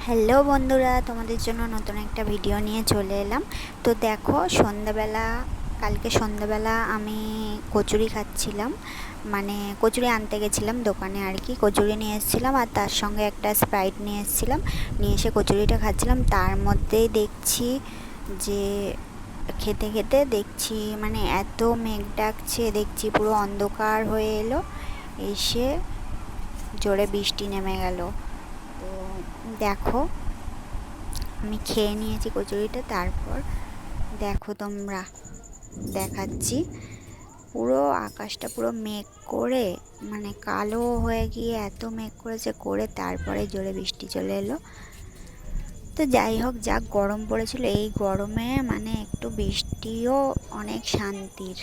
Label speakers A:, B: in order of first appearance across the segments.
A: Hello বন্ধুরা, তোমাদের জন্য নতুন একটা ভিডিও নিয়ে চলে এলাম। তো দেখো, কালকে সন্ধ্যাবেলা আমি কচুরি খাচ্ছিলাম। মানে কচুরি আনতে গেছিলাম দোকানে আর কি, কচুরি নিয়ে এসেছিলাম আর তার সঙ্গে একটা স্প্রাইট নিয়ে এসেছিলাম। নিয়ে এসে কচুরিটা খাচ্ছিলাম, তার মধ্যেই দেখছি যে খেতে খেতে দেখছি মানে এত মেঘ ডাকছে, দেখছি পুরো অন্ধকার হয়ে এলো, এসে জোরে বৃষ্টি নেমে গেল। তো দেখো, আমি খেয়ে নিয়েছি কচুরিটা, তারপর দেখো তোমরা, দেখাচ্ছি পুরো আকাশটা পুরো মেঘ করে, মানে কালো হয়ে গিয়ে এত মেঘ করেছে করে তারপরে জোরে বৃষ্টি চলে এলো। তো যাই হোক, যা গরম পড়েছিল, এই গরমে মানে একটু বৃষ্টিও অনেক শান্তির।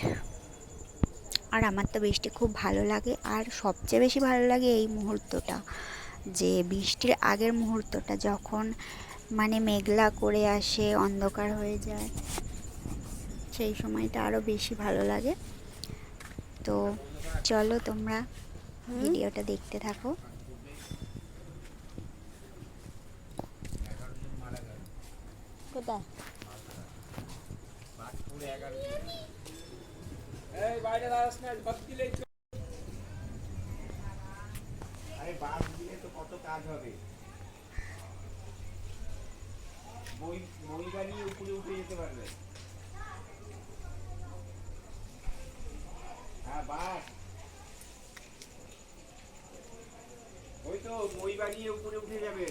A: আর আমার তো বৃষ্টি খুব ভালো লাগে, আর সবচেয়ে বেশি ভালো লাগে এই মুহূর্তটা, যে বৃষ্টির আগের মুহূর্তটা, যখন মানে মেঘলা করে আসে, অন্ধকার হয়ে যায়, সেই সময়টা আরও বেশি ভালো লাগে। তো চলো তোমরা ভিডিওটা দেখতে থাকো। কোথায়?
B: আরে বাস দিলে তো কত কাজ হবে। মই মই বানিয়ে উপরে উঠে যেতে পারবে। হ্যাঁ বাস, ওই তো মই বানিয়ে উপরে উঠে যাবে।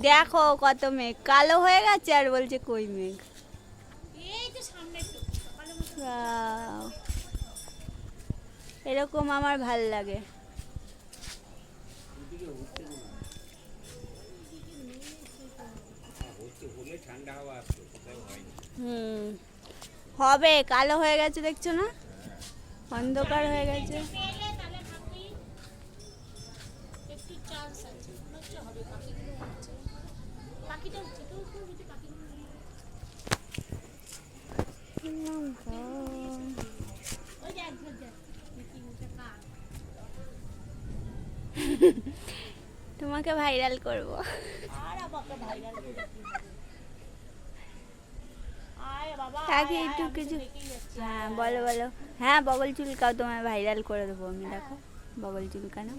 A: দেখো কত মেঘ কালো হয়ে গেছে, আর বলছে কই মেঘ। Wow, এরকম আমার ভাল লাগে।
B: ঠান্ডা হাওয়া আসছে, কোথাও হয়নি।
A: হবে, কালো হয়ে গেছে দেখছো না, অন্ধকার হয়ে গেছে। তোমাকে ভাইরাল করব। তাকে একটু কিছু, হ্যাঁ বলো বলো। হ্যাঁ, বগল চুলকাও, তোমায় ভাইরাল করে দেবো আমি। দেখো বগল চুলকানো।